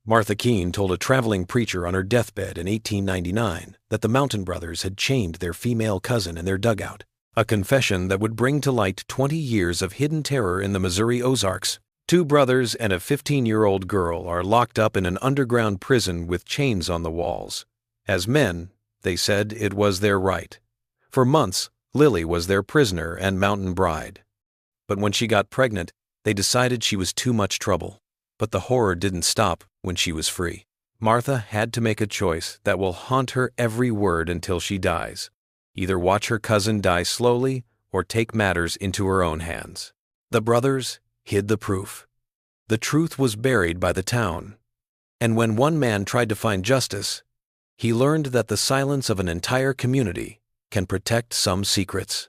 Martha Keene told a traveling preacher on her deathbed in 1899 that the Mountain Brothers had chained their female cousin in their dugout, a confession that would bring to light 20 years of hidden terror in the Missouri Ozarks. 2 brothers and a 15-year-old girl are locked up in an underground prison with chains on the walls. As men, they said it was their right. For months, Lily was their prisoner and mountain bride. But when she got pregnant, they decided she was too much trouble. But the horror didn't stop when she was free. Martha had to make a choice that will haunt her every word until she dies. Either watch her cousin die slowly or take matters into her own hands. The brothers hid the proof. The truth was buried by the town. And when one man tried to find justice, he learned that the silence of an entire community can protect some secrets.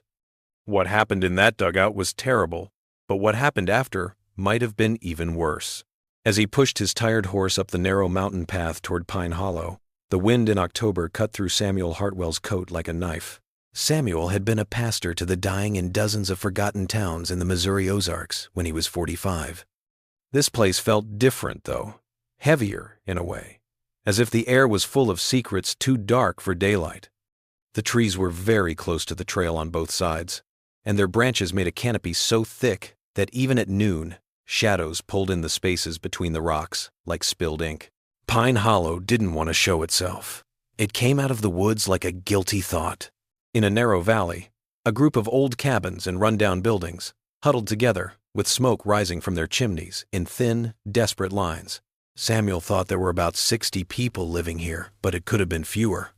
What happened in that dugout was terrible, but what happened after might have been even worse. As he pushed his tired horse up the narrow mountain path toward Pine Hollow, the wind in October cut through Samuel Hartwell's coat like a knife. Samuel had been a pastor to the dying in dozens of forgotten towns in the Missouri Ozarks when he was 45. This place felt different, though, heavier in a way, as if the air was full of secrets too dark for daylight. The trees were very close to the trail on both sides, and their branches made a canopy so thick that even at noon, shadows pulled in the spaces between the rocks like spilled ink. Pine Hollow didn't want to show itself. It came out of the woods like a guilty thought. In a narrow valley, a group of old cabins and rundown buildings huddled together with smoke rising from their chimneys in thin, desperate lines. Samuel thought there were about 60 people living here, but it could have been fewer.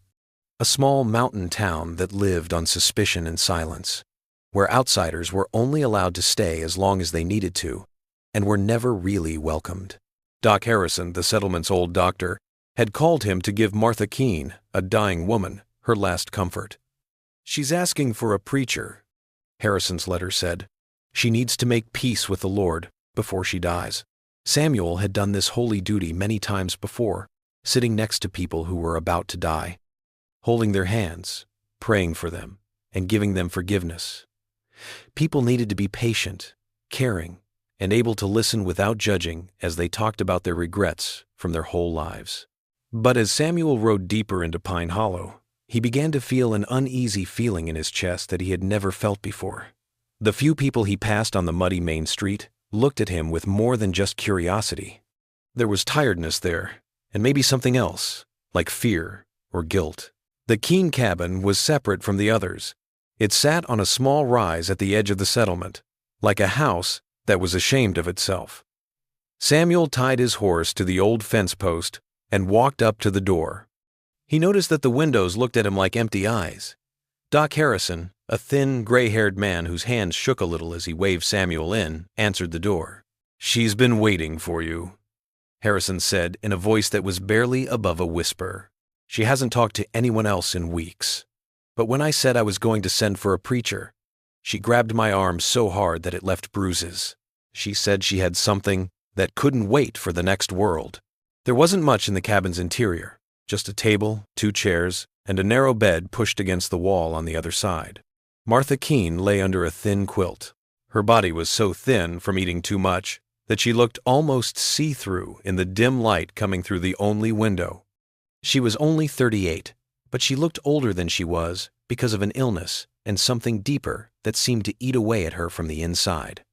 A small mountain town that lived on suspicion and silence, where outsiders were only allowed to stay as long as they needed to, and were never really welcomed. Doc Harrison, the settlement's old doctor, had called him to give Martha Keene, a dying woman, her last comfort. "She's asking for a preacher," Harrison's letter said. "She needs to make peace with the Lord before she dies." Samuel had done this holy duty many times before, sitting next to people who were about to die, holding their hands, praying for them, and giving them forgiveness. People needed to be patient, caring, and able to listen without judging as they talked about their regrets from their whole lives. But as Samuel rode deeper into Pine Hollow, he began to feel an uneasy feeling in his chest that he had never felt before. The few people he passed on the muddy main street looked at him with more than just curiosity. There was tiredness there, and maybe something else, like fear or guilt. The Keene cabin was separate from the others. It sat on a small rise at the edge of the settlement, like a house that was ashamed of itself. Samuel tied his horse to the old fence post and walked up to the door. He noticed that the windows looked at him like empty eyes. Doc Harrison, a thin, gray-haired man whose hands shook a little as he waved Samuel in, answered the door. "She's been waiting for you," Harrison said in a voice that was barely above a whisper. "She hasn't talked to anyone else in weeks. But when I said I was going to send for a preacher, she grabbed my arm so hard that it left bruises. She said she had something that couldn't wait for the next world." There wasn't much in the cabin's interior, just a table, 2 chairs, and a narrow bed pushed against the wall on the other side. Martha Keene lay under a thin quilt. Her body was so thin from eating too much that she looked almost see-through in the dim light coming through the only window. She was only 38, but she looked older than she was because of an illness and something deeper that seemed to eat away at her from the inside.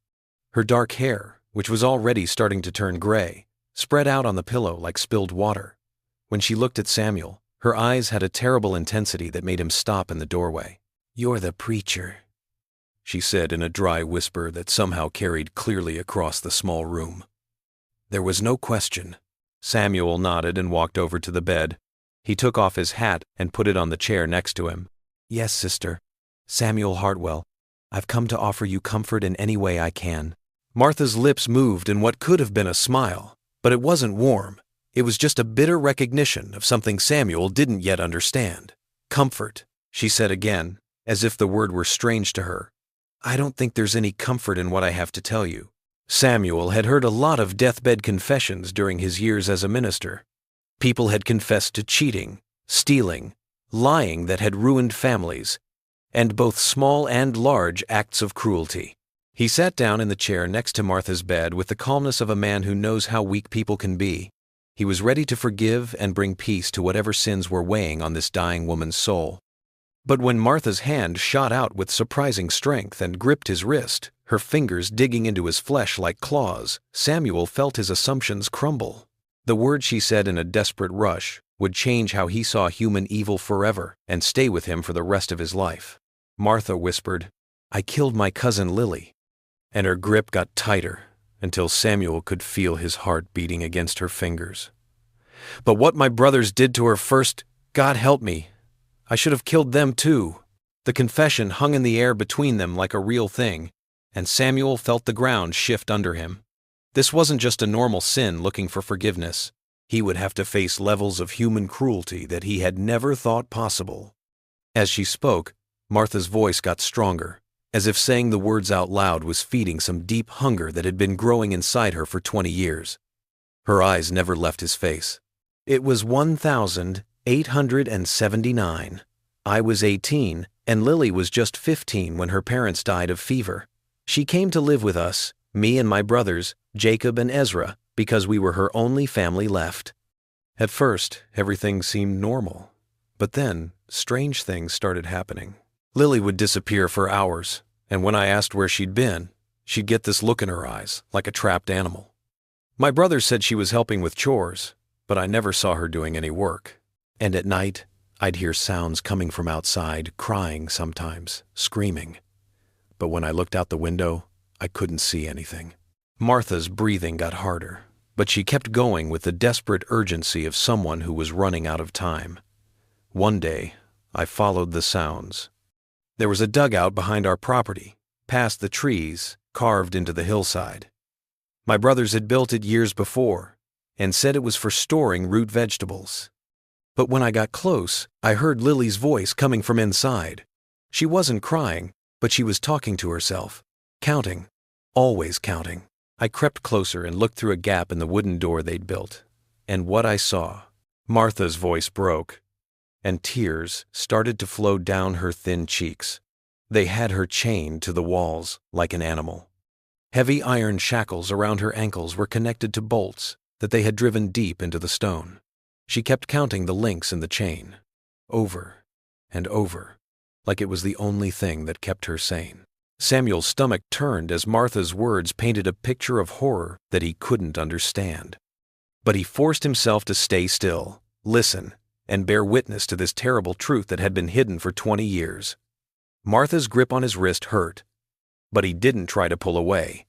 Her dark hair, which was already starting to turn gray, spread out on the pillow like spilled water. When she looked at Samuel, her eyes had a terrible intensity that made him stop in the doorway. "You're the preacher," she said in a dry whisper that somehow carried clearly across the small room. There was no question. Samuel nodded and walked over to the bed. He took off his hat and put it on the chair next to him. "Yes, sister. Samuel Hartwell. I've come to offer you comfort in any way I can." Martha's lips moved in what could have been a smile, but it wasn't warm. It was just a bitter recognition of something Samuel didn't yet understand. "Comfort," she said again, as if the word were strange to her. "I don't think there's any comfort in what I have to tell you." Samuel had heard a lot of deathbed confessions during his years as a minister. People had confessed to cheating, stealing, lying that had ruined families, and both small and large acts of cruelty. He sat down in the chair next to Martha's bed with the calmness of a man who knows how weak people can be. He was ready to forgive and bring peace to whatever sins were weighing on this dying woman's soul. But when Martha's hand shot out with surprising strength and gripped his wrist, her fingers digging into his flesh like claws, Samuel felt his assumptions crumble. The words she said in a desperate rush would change how he saw human evil forever and stay with him for the rest of his life. Martha whispered, "I killed my cousin Lily," and her grip got tighter until Samuel could feel his heart beating against her fingers. "But what my brothers did to her first, God help me. I should have killed them too." The confession hung in the air between them like a real thing, and Samuel felt the ground shift under him. This wasn't just a normal sin looking for forgiveness. He would have to face levels of human cruelty that he had never thought possible. As she spoke, Martha's voice got stronger, as if saying the words out loud was feeding some deep hunger that had been growing inside her for 20 years. Her eyes never left his face. "It was 1879. I was 18, and Lily was just 15 when her parents died of fever. She came to live with us, me and my brothers, Jacob and Ezra, because we were her only family left." At first, everything seemed normal, but then strange things started happening. Lily would disappear for hours, and when I asked where she'd been, she'd get this look in her eyes, like a trapped animal. My brother said she was helping with chores, but I never saw her doing any work. And at night, I'd hear sounds coming from outside, crying sometimes, screaming. But when I looked out the window, I couldn't see anything. Martha's breathing got harder, but she kept going with the desperate urgency of someone who was running out of time. One day, I followed the sounds. There was a dugout behind our property, past the trees, carved into the hillside. My brothers had built it years before, and said it was for storing root vegetables. But when I got close, I heard Lily's voice coming from inside. She wasn't crying, but she was talking to herself, counting, always counting. I crept closer and looked through a gap in the wooden door they'd built. And what I saw, Martha's voice broke, and tears started to flow down her thin cheeks. They had her chained to the walls like an animal. Heavy iron shackles around her ankles were connected to bolts that they had driven deep into the stone. She kept counting the links in the chain, over and over, like it was the only thing that kept her sane. Samuel's stomach turned as Martha's words painted a picture of horror that he couldn't understand. But he forced himself to stay still, listen, and bear witness to this terrible truth that had been hidden for 20 years. Martha's grip on his wrist hurt, but he didn't try to pull away.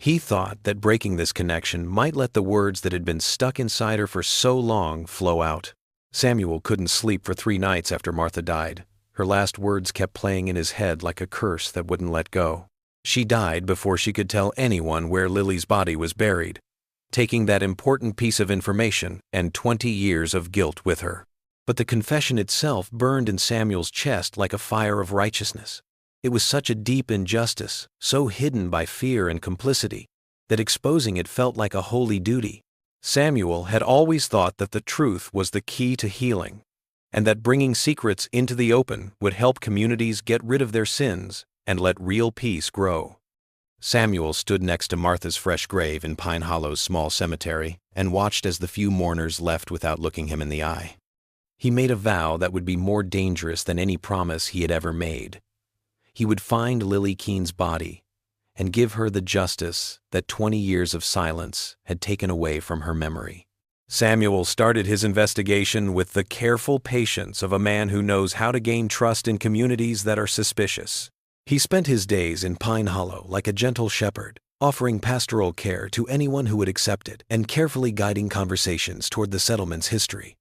He thought that breaking this connection might let the words that had been stuck inside her for so long flow out. Samuel couldn't sleep for 3 nights after Martha died. Her last words kept playing in his head like a curse that wouldn't let go. She died before she could tell anyone where Lily's body was buried, taking that important piece of information and 20 years of guilt with her. But the confession itself burned in Samuel's chest like a fire of righteousness. It was such a deep injustice, so hidden by fear and complicity, that exposing it felt like a holy duty. Samuel had always thought that the truth was the key to healing, and that bringing secrets into the open would help communities get rid of their sins and let real peace grow. Samuel stood next to Martha's fresh grave in Pine Hollow's small cemetery and watched as the few mourners left without looking him in the eye. He made a vow that would be more dangerous than any promise he had ever made. He would find Lily Keene's body and give her the justice that 20 years of silence had taken away from her memory. Samuel started his investigation with the careful patience of a man who knows how to gain trust in communities that are suspicious. He spent his days in Pine Hollow like a gentle shepherd, offering pastoral care to anyone who would accept it and carefully guiding conversations toward the settlement's history.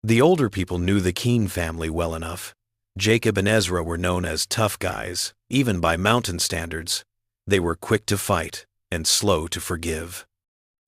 The older people knew the Keene family well enough. Jacob and Ezra were known as tough guys, even by mountain standards. They were quick to fight and slow to forgive.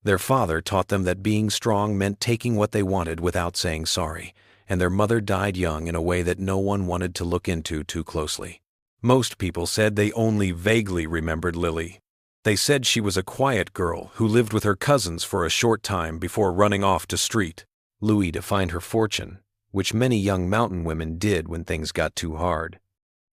Their father taught them that being strong meant taking what they wanted without saying sorry, and their mother died young in a way that no one wanted to look into too closely. Most people said they only vaguely remembered Lily. They said she was a quiet girl who lived with her cousins for a short time before running off to street Louis to find her fortune, which many young mountain women did when things got too hard.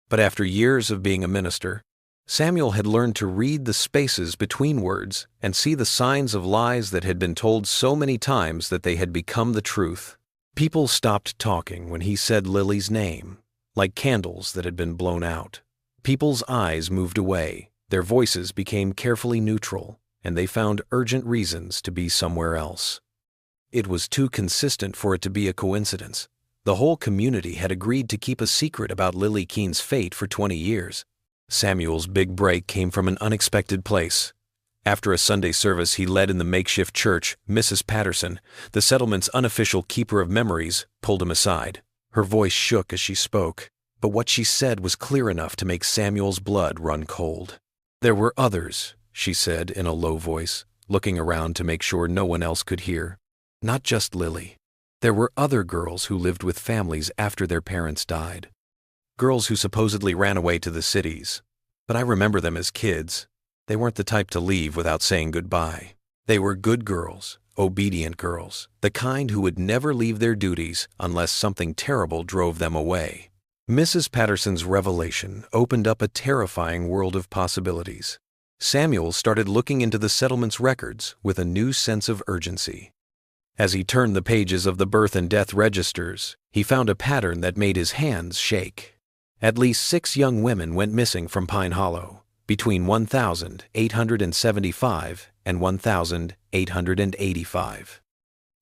But after years of being a minister, Samuel had learned to read the spaces between words and see the signs of lies that had been told so many times that they had become the truth. People stopped talking when he said Lily's name, like candles that had been blown out. People's eyes moved away, their voices became carefully neutral, and they found urgent reasons to be somewhere else. It was too consistent for it to be a coincidence. The whole community had agreed to keep a secret about Lily Keene's fate for 20 years. Samuel's big break came from an unexpected place. After a Sunday service he led in the makeshift church, Mrs. Patterson, the settlement's unofficial keeper of memories, pulled him aside. Her voice shook as she spoke, but what she said was clear enough to make Samuel's blood run cold. "There were others," she said in a low voice, looking around to make sure no one else could hear. "Not just Lily. There were other girls who lived with families after their parents died. Girls who supposedly ran away to the cities. But I remember them as kids. They weren't the type to leave without saying goodbye. They were good girls, obedient girls, the kind who would never leave their duties unless something terrible drove them away." Mrs. Patterson's revelation opened up a terrifying world of possibilities. Samuel started looking into the settlement's records with a new sense of urgency. As he turned the pages of the birth and death registers, he found a pattern that made his hands shake. At least 6 young women went missing from Pine Hollow between 1,875 and 1,885.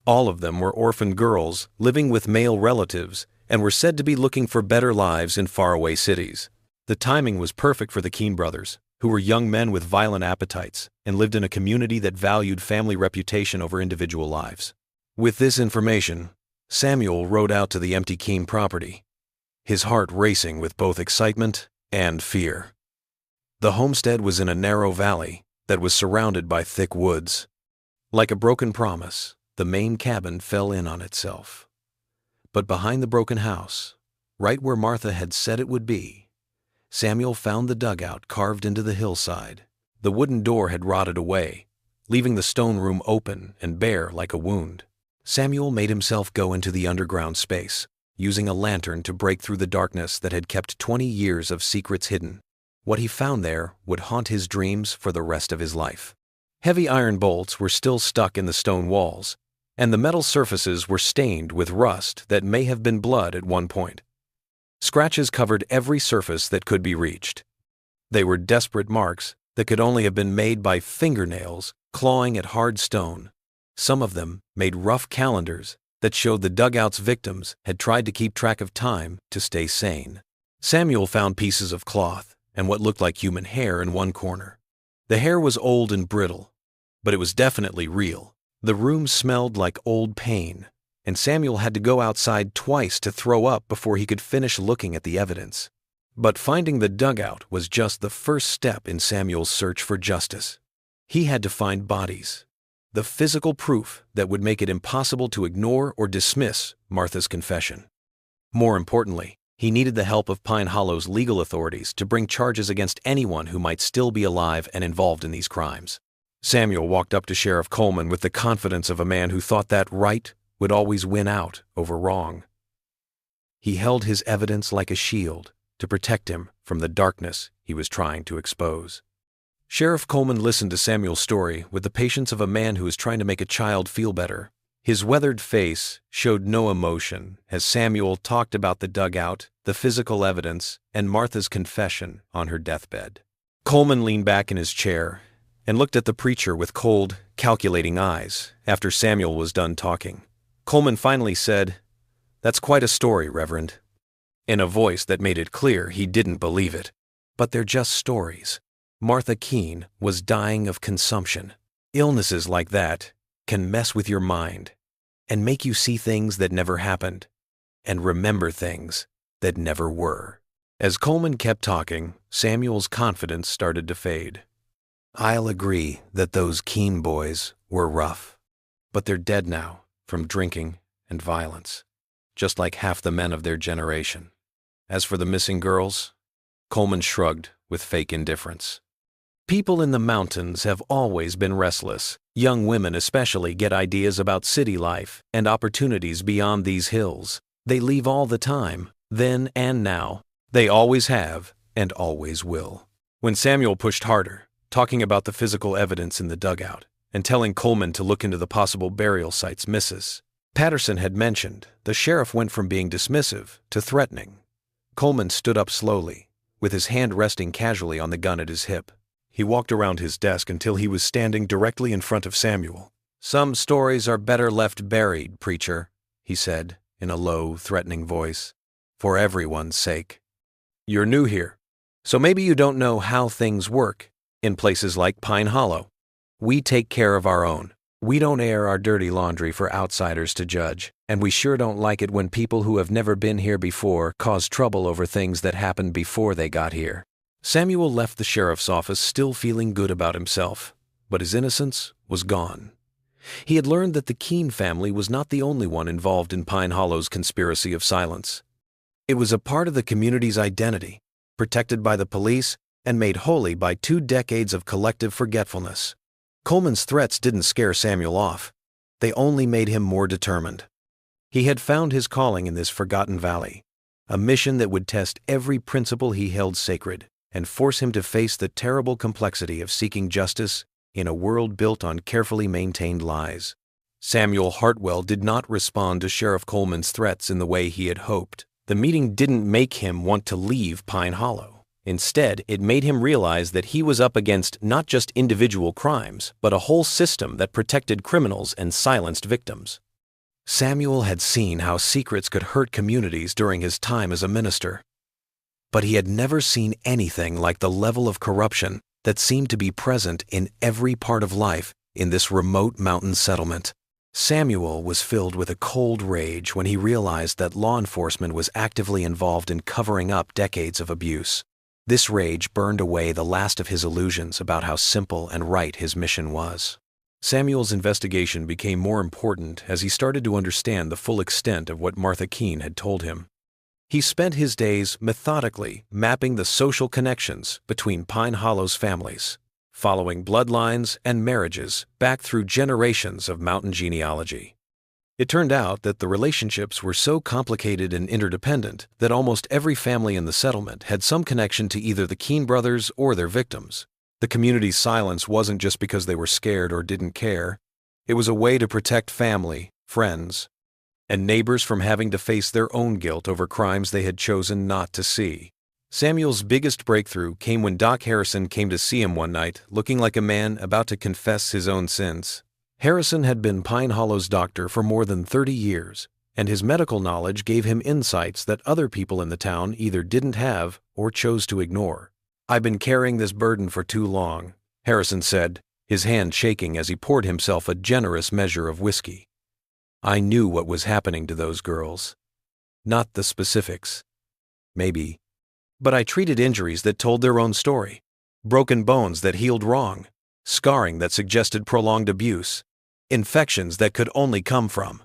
All of them were orphaned girls living with male relatives and were said to be looking for better lives in faraway cities. The timing was perfect for the Keene brothers, who were young men with violent appetites and lived in a community that valued family reputation over individual lives. With this information, Samuel rode out to the empty Keene property, his heart racing with both excitement and fear. The homestead was in a narrow valley that was surrounded by thick woods. Like a broken promise, the main cabin fell in on itself. But behind the broken house, right where Martha had said it would be, Samuel found the dugout carved into the hillside. The wooden door had rotted away, leaving the stone room open and bare like a wound. Samuel made himself go into the underground space, using a lantern to break through the darkness that had kept 20 years of secrets hidden. What he found there would haunt his dreams for the rest of his life. Heavy iron bolts were still stuck in the stone walls, and the metal surfaces were stained with rust that may have been blood at one point. Scratches covered every surface that could be reached. They were desperate marks that could only have been made by fingernails clawing at hard stone. Some of them made rough calendars that showed the dugout's victims had tried to keep track of time to stay sane. Samuel found pieces of cloth and what looked like human hair in one corner. The hair was old and brittle, but it was definitely real. The room smelled like old pain, and Samuel had to go outside twice to throw up before he could finish looking at the evidence. But finding the dugout was just the first step in Samuel's search for justice. He had to find bodies, the physical proof that would make it impossible to ignore or dismiss Martha's confession. More importantly, he needed the help of Pine Hollow's legal authorities to bring charges against anyone who might still be alive and involved in these crimes. Samuel walked up to Sheriff Coleman with the confidence of a man who thought that right would always win out over wrong. He held his evidence like a shield to protect him from the darkness he was trying to expose. Sheriff Coleman listened to Samuel's story with the patience of a man who is trying to make a child feel better. His weathered face showed no emotion as Samuel talked about the dugout, the physical evidence, and Martha's confession on her deathbed. Coleman leaned back in his chair and looked at the preacher with cold, calculating eyes after Samuel was done talking. Coleman finally said, "That's quite a story, Reverend," in a voice that made it clear he didn't believe it. But they're just stories. Martha Keene was dying of consumption. Illnesses like that can mess with your mind and make you see things that never happened and remember things that never were. As Coleman kept talking, Samuel's confidence started to fade. "I'll agree that those Keene boys were rough, but they're dead now from drinking and violence, just like half the men of their generation. As for the missing girls," Coleman shrugged with fake indifference. "People in the mountains have always been restless. Young women especially get ideas about city life and opportunities beyond these hills. They leave all the time, then and now. They always have and always will." When Samuel pushed harder, talking about the physical evidence in the dugout, and telling Coleman to look into the possible burial sites Mrs. Patterson had mentioned, the sheriff went from being dismissive to threatening. Coleman stood up slowly, with his hand resting casually on the gun at his hip. He walked around his desk until he was standing directly in front of Samuel. "Some stories are better left buried, preacher," he said, in a low, threatening voice. "For everyone's sake. You're new here, so maybe you don't know how things work in places like Pine Hollow. We take care of our own. We don't air our dirty laundry for outsiders to judge, and we sure don't like it when people who have never been here before cause trouble over things that happened before they got here." Samuel left the sheriff's office still feeling good about himself, but his innocence was gone. He had learned that the Keene family was not the only one involved in Pine Hollow's conspiracy of silence. It was a part of the community's identity, protected by the police and made holy by 2 decades of collective forgetfulness. Coleman's threats didn't scare Samuel off. They only made him more determined. He had found his calling in this forgotten valley, a mission that would test every principle he held sacred and force him to face the terrible complexity of seeking justice in a world built on carefully maintained lies. Samuel Hartwell did not respond to Sheriff Coleman's threats in the way he had hoped. The meeting didn't make him want to leave Pine Hollow. Instead, it made him realize that he was up against not just individual crimes, but a whole system that protected criminals and silenced victims. Samuel had seen how secrets could hurt communities during his time as a minister, but he had never seen anything like the level of corruption that seemed to be present in every part of life in this remote mountain settlement. Samuel was filled with a cold rage when he realized that law enforcement was actively involved in covering up decades of abuse. This rage burned away the last of his illusions about how simple and right his mission was. Samuel's investigation became more important as he started to understand the full extent of what Martha Keene had told him. He spent his days methodically mapping the social connections between Pine Hollow's families, following bloodlines and marriages back through generations of mountain genealogy. It turned out that the relationships were so complicated and interdependent that almost every family in the settlement had some connection to either the Keene brothers or their victims. The community's silence wasn't just because they were scared or didn't care. It was a way to protect family, friends, and neighbors from having to face their own guilt over crimes they had chosen not to see. Samuel's biggest breakthrough came when Doc Harrison came to see him one night, looking like a man about to confess his own sins. Harrison had been Pine Hollow's doctor for more than 30 years, and his medical knowledge gave him insights that other people in the town either didn't have or chose to ignore. "I've been carrying this burden for too long," Harrison said, his hand shaking as he poured himself a generous measure of whiskey. "I knew what was happening to those girls. Not the specifics. Maybe. But I treated injuries that told their own story. Broken bones that healed wrong. Scarring that suggested prolonged abuse. Infections that could only come from."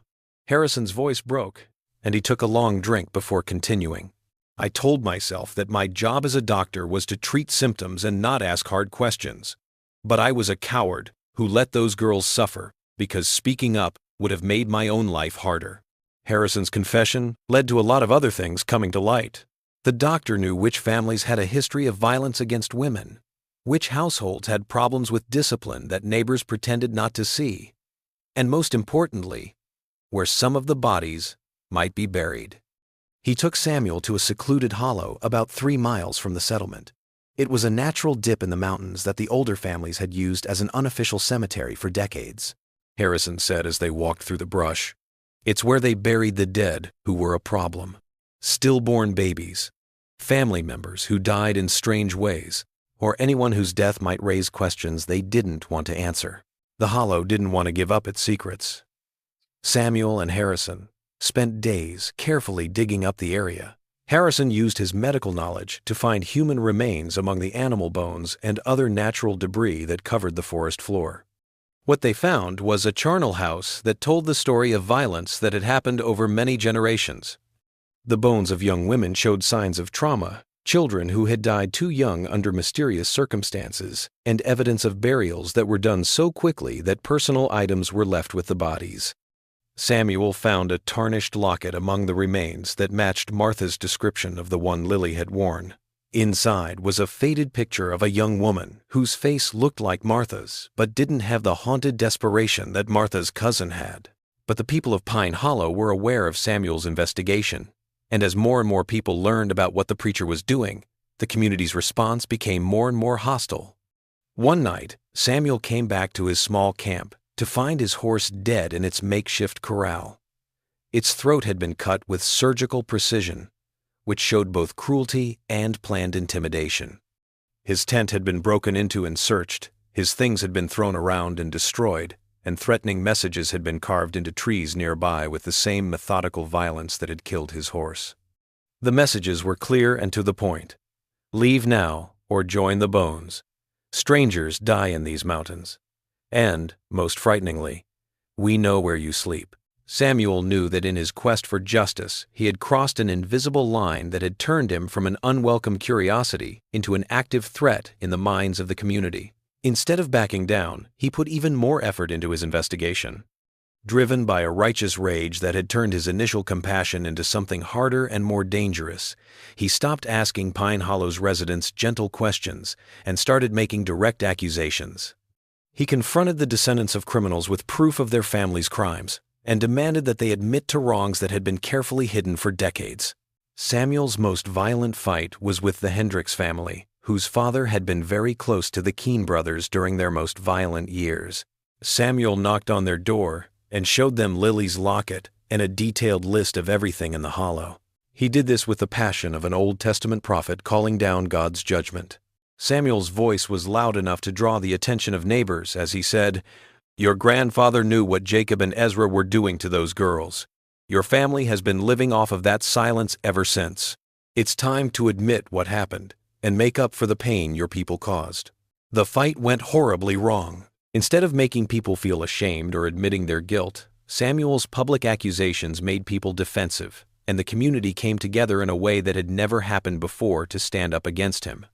Harrison's voice broke, and he took a long drink before continuing. "I told myself that my job as a doctor was to treat symptoms and not ask hard questions. But I was a coward who let those girls suffer because speaking up would have made my own life harder." Harrison's confession led to a lot of other things coming to light. The doctor knew which families had a history of violence against women, which households had problems with discipline that neighbors pretended not to see, and most importantly, where some of the bodies might be buried. He took Samuel to a secluded hollow about 3 miles from the settlement. It was a natural dip in the mountains that the older families had used as an unofficial cemetery for decades, Harrison said as they walked through the brush. "It's where they buried the dead who were a problem. Stillborn babies, family members who died in strange ways, or anyone whose death might raise questions they didn't want to answer." The hollow didn't want to give up its secrets. Samuel and Harrison spent days carefully digging up the area. Harrison used his medical knowledge to find human remains among the animal bones and other natural debris that covered the forest floor. What they found was a charnel house that told the story of violence that had happened over many generations. The bones of young women showed signs of trauma, children who had died too young under mysterious circumstances, and evidence of burials that were done so quickly that personal items were left with the bodies. Samuel found a tarnished locket among the remains that matched Martha's description of the one Lily had worn. Inside was a faded picture of a young woman whose face looked like Martha's but didn't have the haunted desperation that Martha's cousin had. But the people of Pine Hollow were aware of Samuel's investigation, and as more and more people learned about what the preacher was doing, the community's response became more and more hostile. One night, Samuel came back to his small camp to find his horse dead in its makeshift corral. Its throat had been cut with surgical precision, which showed both cruelty and planned intimidation. His tent had been broken into and searched, his things had been thrown around and destroyed, and threatening messages had been carved into trees nearby with the same methodical violence that had killed his horse. The messages were clear and to the point. Leave now or join the bones. Strangers die in these mountains. And, most frighteningly, we know where you sleep. Samuel knew that in his quest for justice, he had crossed an invisible line that had turned him from an unwelcome curiosity into an active threat in the minds of the community. Instead of backing down, he put even more effort into his investigation. Driven by a righteous rage that had turned his initial compassion into something harder and more dangerous, he stopped asking Pine Hollow's residents gentle questions and started making direct accusations. He confronted the descendants of criminals with proof of their families' crimes and demanded that they admit to wrongs that had been carefully hidden for decades. Samuel's most violent fight was with the Hendricks family, whose father had been very close to the Keene brothers during their most violent years. Samuel knocked on their door and showed them Lily's locket and a detailed list of everything in the hollow. He did this with the passion of an Old Testament prophet calling down God's judgment. Samuel's voice was loud enough to draw the attention of neighbors as he said, "Your grandfather knew what Jacob and Ezra were doing to those girls. Your family has been living off of that silence ever since. It's time to admit what happened and make up for the pain your people caused." The fight went horribly wrong. Instead of making people feel ashamed or admitting their guilt, Samuel's public accusations made people defensive, and the community came together in a way that had never happened before to stand up against him.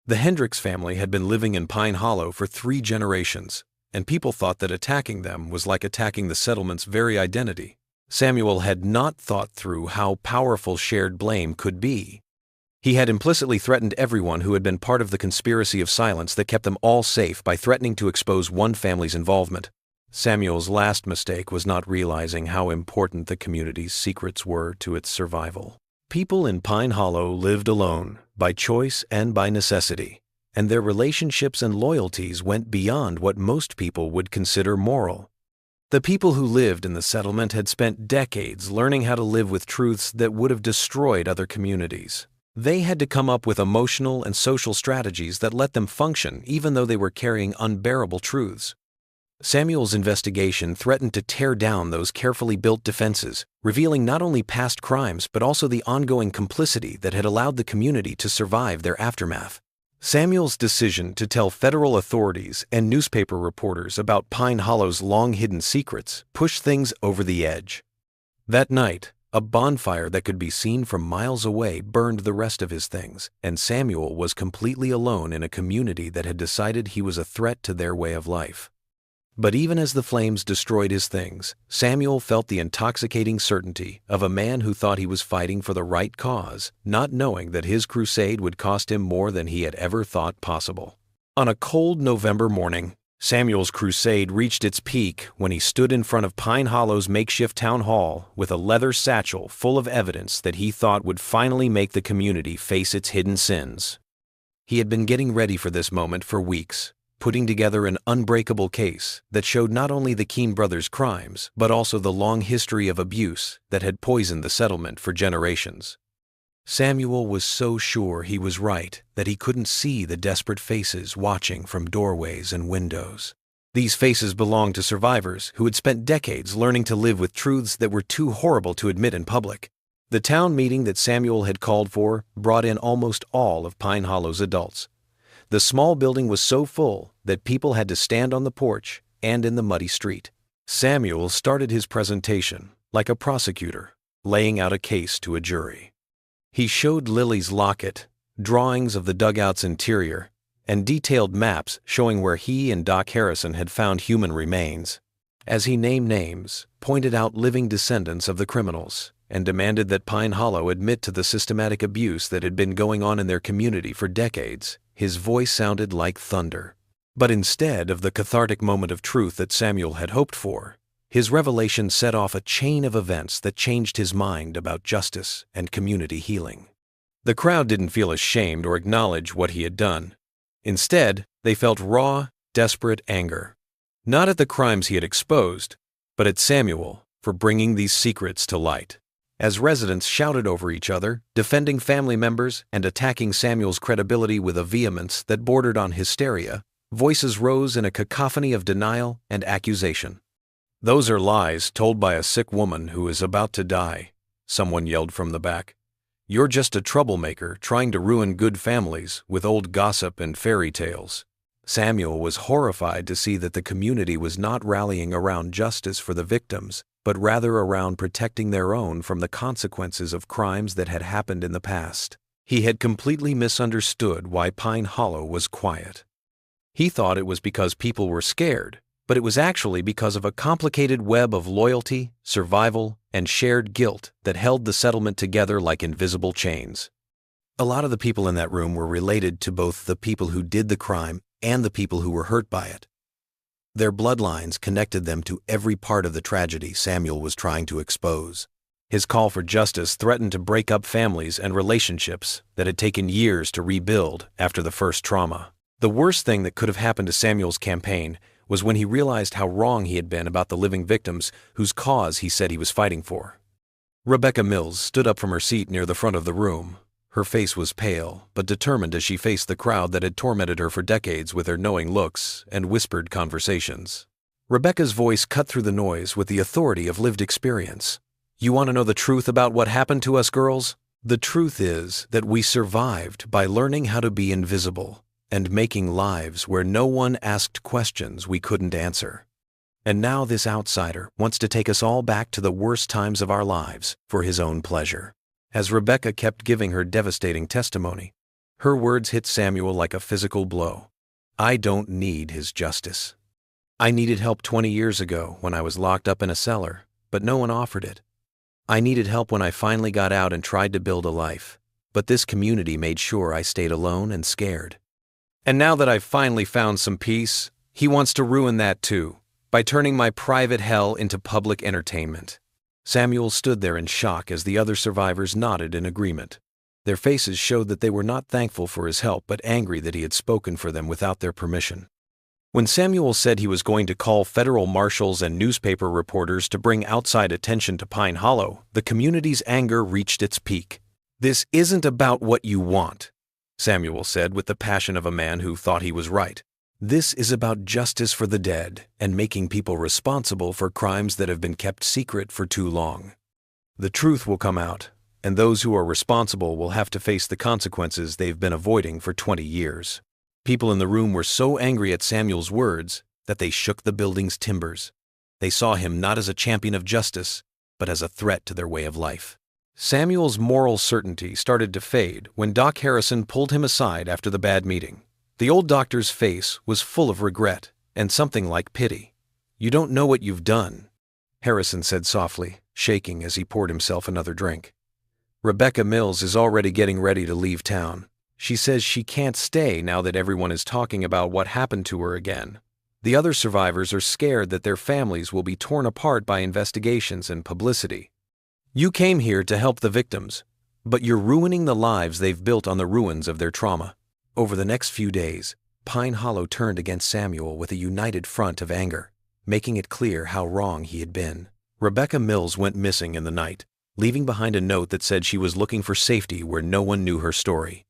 The Hendricks family had been living in Pine Hollow for 3 generations, and people thought that attacking them was like attacking the settlement's very identity. Samuel had not thought through how powerful shared blame could be. He had implicitly threatened everyone who had been part of the conspiracy of silence that kept them all safe by threatening to expose one family's involvement. Samuel's last mistake was not realizing how important the community's secrets were to its survival. People in Pine Hollow lived alone, by choice and by necessity, and their relationships and loyalties went beyond what most people would consider moral. The people who lived in the settlement had spent decades learning how to live with truths that would have destroyed other communities. They had to come up with emotional and social strategies that let them function even though they were carrying unbearable truths. Samuel's investigation threatened to tear down those carefully built defenses, revealing not only past crimes but also the ongoing complicity that had allowed the community to survive their aftermath. Samuel's decision to tell federal authorities and newspaper reporters about Pine Hollow's long-hidden secrets pushed things over the edge. That night, a bonfire that could be seen from miles away burned the rest of his things, and Samuel was completely alone in a community that had decided he was a threat to their way of life. But even as the flames destroyed his things, Samuel felt the intoxicating certainty of a man who thought he was fighting for the right cause, not knowing that his crusade would cost him more than he had ever thought possible. On a cold November morning, Samuel's crusade reached its peak when he stood in front of Pine Hollow's makeshift town hall with a leather satchel full of evidence that he thought would finally make the community face its hidden sins. He had been getting ready for this moment for weeks, putting together an unbreakable case that showed not only the Keene brothers' crimes, but also the long history of abuse that had poisoned the settlement for generations. Samuel was so sure he was right that he couldn't see the desperate faces watching from doorways and windows. These faces belonged to survivors who had spent decades learning to live with truths that were too horrible to admit in public. The town meeting that Samuel had called for brought in almost all of Pine Hollow's adults. The small building was so full that people had to stand on the porch and in the muddy street. Samuel started his presentation like a prosecutor, laying out a case to a jury. He showed Lily's locket, drawings of the dugout's interior, and detailed maps showing where he and Doc Harrison had found human remains. As he named names, pointed out living descendants of the criminals, and demanded that Pine Hollow admit to the systematic abuse that had been going on in their community for decades, his voice sounded like thunder. But instead of the cathartic moment of truth that Samuel had hoped for, his revelation set off a chain of events that changed his mind about justice and community healing. The crowd didn't feel ashamed or acknowledge what he had done. Instead, they felt raw, desperate anger. Not at the crimes he had exposed, but at Samuel for bringing these secrets to light. As residents shouted over each other, defending family members and attacking Samuel's credibility with a vehemence that bordered on hysteria, voices rose in a cacophony of denial and accusation. "Those are lies told by a sick woman who is about to die," someone yelled from the back. "You're just a troublemaker trying to ruin good families with old gossip and fairy tales." Samuel was horrified to see that the community was not rallying around justice for the victims, but rather around protecting their own from the consequences of crimes that had happened in the past. He had completely misunderstood why Pine Hollow was quiet. He thought it was because people were scared, but it was actually because of a complicated web of loyalty, survival, and shared guilt that held the settlement together like invisible chains. A lot of the people in that room were related to both the people who did the crime and the people who were hurt by it. Their bloodlines connected them to every part of the tragedy Samuel was trying to expose. His call for justice threatened to break up families and relationships that had taken years to rebuild after the first trauma. The worst thing that could have happened to Samuel's campaign was when he realized how wrong he had been about the living victims whose cause he said he was fighting for. Rebecca Mills stood up from her seat near the front of the room. Her face was pale, but determined as she faced the crowd that had tormented her for decades with their knowing looks and whispered conversations. Rebecca's voice cut through the noise with the authority of lived experience. "You want to know the truth about what happened to us girls? The truth is that we survived by learning how to be invisible and making lives where no one asked questions we couldn't answer. And now this outsider wants to take us all back to the worst times of our lives for his own pleasure." As Rebecca kept giving her devastating testimony, her words hit Samuel like a physical blow. "I don't need his justice. I needed help 20 years ago when I was locked up in a cellar, but no one offered it. I needed help when I finally got out and tried to build a life, but this community made sure I stayed alone and scared. And now that I've finally found some peace, he wants to ruin that too, by turning my private hell into public entertainment." Samuel stood there in shock as the other survivors nodded in agreement. Their faces showed that they were not thankful for his help but angry that he had spoken for them without their permission. When Samuel said he was going to call federal marshals and newspaper reporters to bring outside attention to Pine Hollow, the community's anger reached its peak. "This isn't about what you want," Samuel said with the passion of a man who thought he was right. "This is about justice for the dead and making people responsible for crimes that have been kept secret for too long. The truth will come out, and those who are responsible will have to face the consequences they've been avoiding for 20 years. People in the room were so angry at Samuel's words that they shook the building's timbers. They saw him not as a champion of justice, but as a threat to their way of life. Samuel's moral certainty started to fade when Doc Harrison pulled him aside after the bad meeting. The old doctor's face was full of regret and something like pity. "You don't know what you've done," Harrison said softly, shaking as he poured himself another drink. "Rebecca Mills is already getting ready to leave town. She says she can't stay now that everyone is talking about what happened to her again. The other survivors are scared that their families will be torn apart by investigations and publicity. You came here to help the victims, but you're ruining the lives they've built on the ruins of their trauma." Over the next few days, Pine Hollow turned against Samuel with a united front of anger, making it clear how wrong he had been. Rebecca Mills went missing in the night, leaving behind a note that said she was looking for safety where no one knew her story.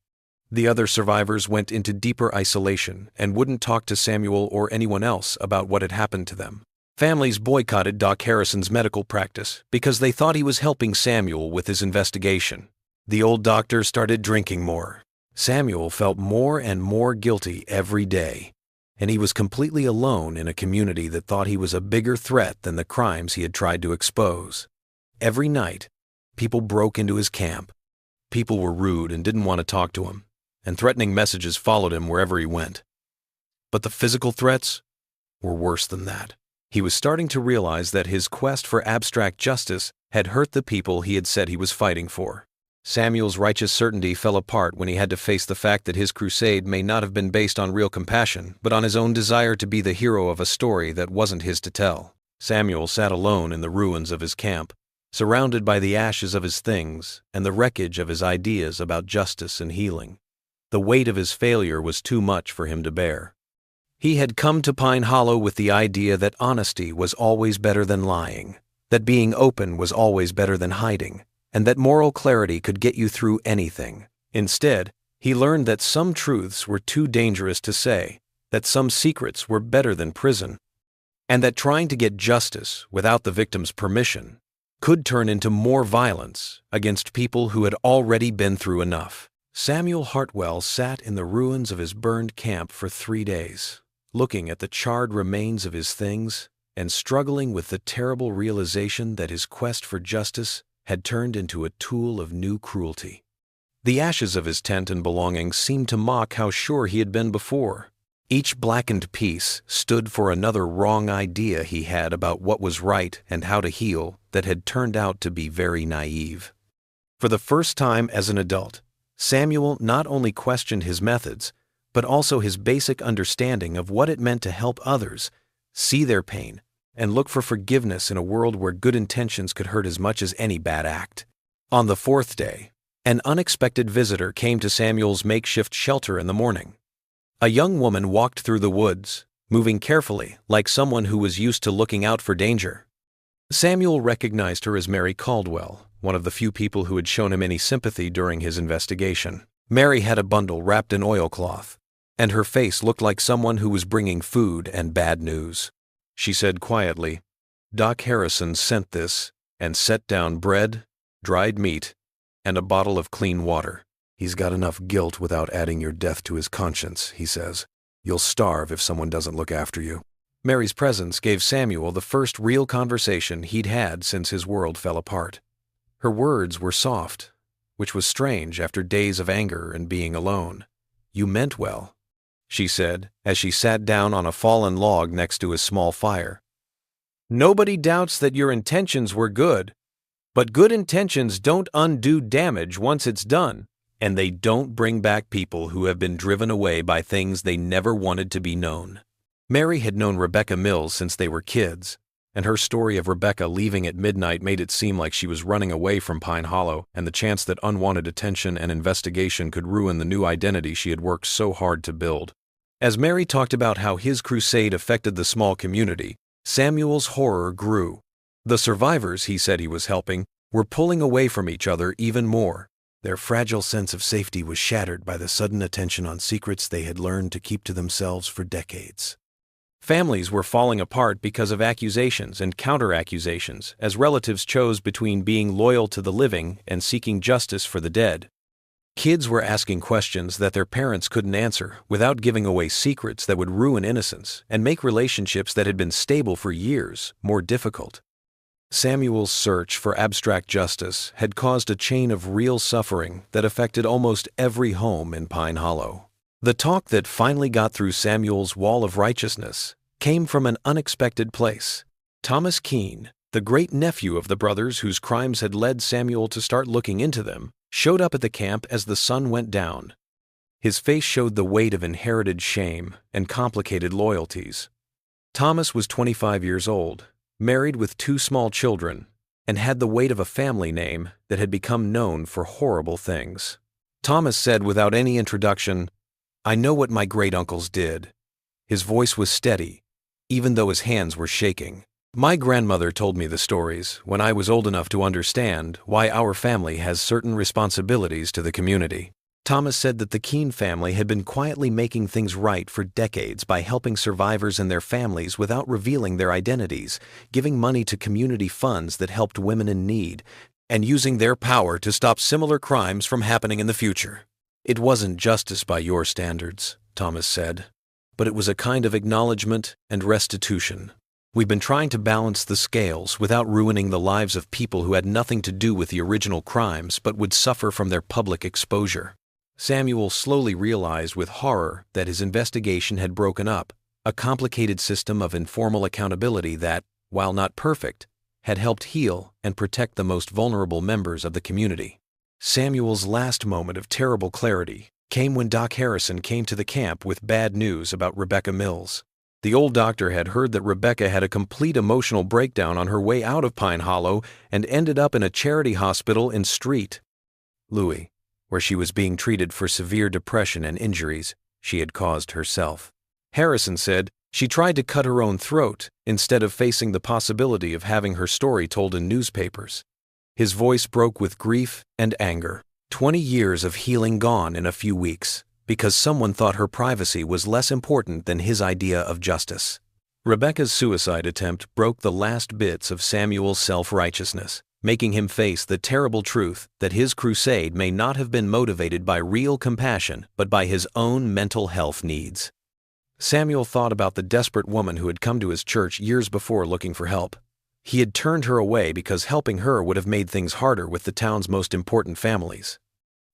The other survivors went into deeper isolation and wouldn't talk to Samuel or anyone else about what had happened to them. Families boycotted Doc Harrison's medical practice because they thought he was helping Samuel with his investigation. The old doctor started drinking more. Samuel felt more and more guilty every day, and he was completely alone in a community that thought he was a bigger threat than the crimes he had tried to expose. Every night, people broke into his camp. People were rude and didn't want to talk to him, and threatening messages followed him wherever he went. But the physical threats were worse than that. He was starting to realize that his quest for abstract justice had hurt the people he had said he was fighting for. Samuel's righteous certainty fell apart when he had to face the fact that his crusade may not have been based on real compassion, but on his own desire to be the hero of a story that wasn't his to tell. Samuel sat alone in the ruins of his camp, surrounded by the ashes of his things and the wreckage of his ideas about justice and healing. The weight of his failure was too much for him to bear. He had come to Pine Hollow with the idea that honesty was always better than lying, that being open was always better than hiding, and that moral clarity could get you through anything. Instead, he learned that some truths were too dangerous to say, that some secrets were better than prison, and that trying to get justice without the victim's permission could turn into more violence against people who had already been through enough. Samuel Hartwell sat in the ruins of his burned camp for 3 days, looking at the charred remains of his things and struggling with the terrible realization that his quest for justice had turned into a tool of new cruelty. The ashes of his tent and belongings seemed to mock how sure he had been before. Each blackened piece stood for another wrong idea he had about what was right and how to heal that had turned out to be very naive. For the first time as an adult, Samuel not only questioned his methods, but also his basic understanding of what it meant to help others see their pain and look for forgiveness in a world where good intentions could hurt as much as any bad act. On the 4th day, an unexpected visitor came to Samuel's makeshift shelter in the morning. A young woman walked through the woods, moving carefully like someone who was used to looking out for danger. Samuel recognized her as Mary Caldwell, one of the few people who had shown him any sympathy during his investigation. Mary had a bundle wrapped in oilcloth, and her face looked like someone who was bringing food and bad news. She said quietly, "Doc Harrison sent this and set down bread, dried meat, and a bottle of clean water. He's got enough guilt without adding your death to his conscience," he says. "You'll starve if someone doesn't look after you." Mary's presence gave Samuel the first real conversation he'd had since his world fell apart. Her words were soft, which was strange after days of anger and being alone. "You meant well," she said as she sat down on a fallen log next to his small fire. "Nobody doubts that your intentions were good, but good intentions don't undo damage once it's done, and they don't bring back people who have been driven away by things they never wanted to be known." Mary had known Rebecca Mills since they were kids, and her story of Rebecca leaving at midnight made it seem like she was running away from Pine Hollow and the chance that unwanted attention and investigation could ruin the new identity she had worked so hard to build. As Mary talked about how his crusade affected the small community, Samuel's horror grew. The survivors he said he was helping were pulling away from each other even more. Their fragile sense of safety was shattered by the sudden attention on secrets they had learned to keep to themselves for decades. Families were falling apart because of accusations and counter-accusations as relatives chose between being loyal to the living and seeking justice for the dead. Kids were asking questions that their parents couldn't answer without giving away secrets that would ruin innocence and make relationships that had been stable for years more difficult. Samuel's search for abstract justice had caused a chain of real suffering that affected almost every home in Pine Hollow. The talk that finally got through Samuel's wall of righteousness came from an unexpected place. Thomas Keene, the great-nephew of the brothers whose crimes had led Samuel to start looking into them, showed up at the camp as the sun went down. His face showed the weight of inherited shame and complicated loyalties. Thomas was 25 years old, married with 2 small children, and had the weight of a family name that had become known for horrible things. Thomas said without any introduction, "I know what my great-uncles did." His voice was steady, even though his hands were shaking. "My grandmother told me the stories when I was old enough to understand why our family has certain responsibilities to the community." Thomas said that the Keene family had been quietly making things right for decades by helping survivors and their families without revealing their identities, giving money to community funds that helped women in need, and using their power to stop similar crimes from happening in the future. "It wasn't justice by your standards," Thomas said, "but it was a kind of acknowledgement and restitution. We've been trying to balance the scales without ruining the lives of people who had nothing to do with the original crimes but would suffer from their public exposure." Samuel slowly realized with horror that his investigation had broken up, a complicated system of informal accountability that, while not perfect, had helped heal and protect the most vulnerable members of the community. Samuel's last moment of terrible clarity came when Doc Harrison came to the camp with bad news about Rebecca Mills. The old doctor had heard that Rebecca had a complete emotional breakdown on her way out of Pine Hollow and ended up in a charity hospital in St. Louis, where she was being treated for severe depression and injuries she had caused herself. Harrison said she tried to cut her own throat instead of facing the possibility of having her story told in newspapers. His voice broke with grief and anger. 20 years of healing gone in a few weeks, because someone thought her privacy was less important than his idea of justice. Rebecca's suicide attempt broke the last bits of Samuel's self-righteousness, making him face the terrible truth that his crusade may not have been motivated by real compassion but by his own mental health needs. Samuel thought about the desperate woman who had come to his church years before looking for help. He had turned her away because helping her would have made things harder with the town's most important families.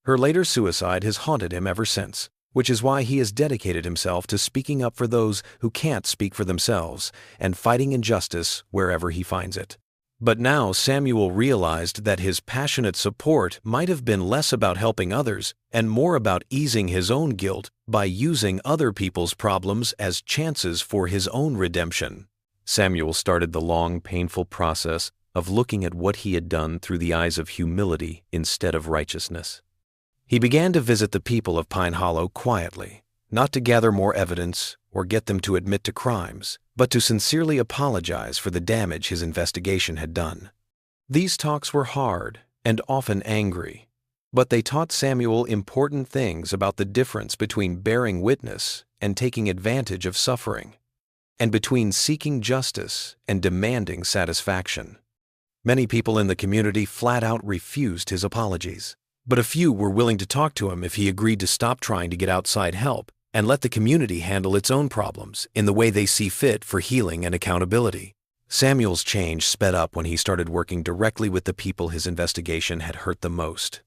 Her later suicide has haunted him ever since, which is why he has dedicated himself to speaking up for those who can't speak for themselves and fighting injustice wherever he finds it. But now Samuel realized that his passionate support might have been less about helping others and more about easing his own guilt by using other people's problems as chances for his own redemption. Samuel started the long, painful process of looking at what he had done through the eyes of humility instead of righteousness. He began to visit the people of Pine Hollow quietly, not to gather more evidence or get them to admit to crimes, but to sincerely apologize for the damage his investigation had done. These talks were hard and often angry, but they taught Samuel important things about the difference between bearing witness and taking advantage of suffering, and between seeking justice and demanding satisfaction. Many people in the community flat out refused his apologies, but a few were willing to talk to him if he agreed to stop trying to get outside help and let the community handle its own problems in the way they see fit for healing and accountability. Samuel's change sped up when he started working directly with the people his investigation had hurt the most.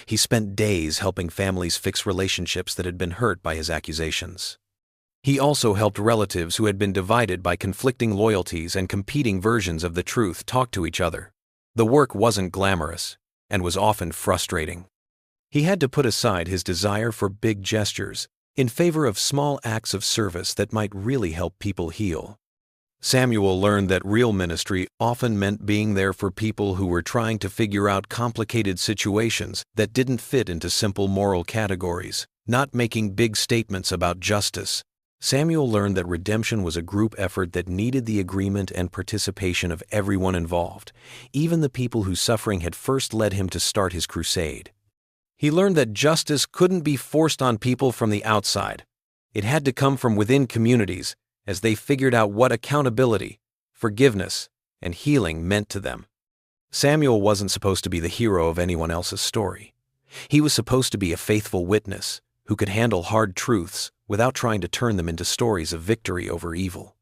He spent days helping families fix relationships that had been hurt by his accusations. He also helped relatives who had been divided by conflicting loyalties and competing versions of the truth talk to each other. The work wasn't glamorous and was often frustrating. He had to put aside his desire for big gestures in favor of small acts of service that might really help people heal. Samuel learned that real ministry often meant being there for people who were trying to figure out complicated situations that didn't fit into simple moral categories, not making big statements about justice. Samuel learned that redemption was a group effort that needed the agreement and participation of everyone involved, even the people whose suffering had first led him to start his crusade. He learned that justice couldn't be forced on people from the outside. It had to come from within communities as they figured out what accountability, forgiveness, and healing meant to them. Samuel wasn't supposed to be the hero of anyone else's story. He was supposed to be a faithful witness who could handle hard truths without trying to turn them into stories of victory over evil.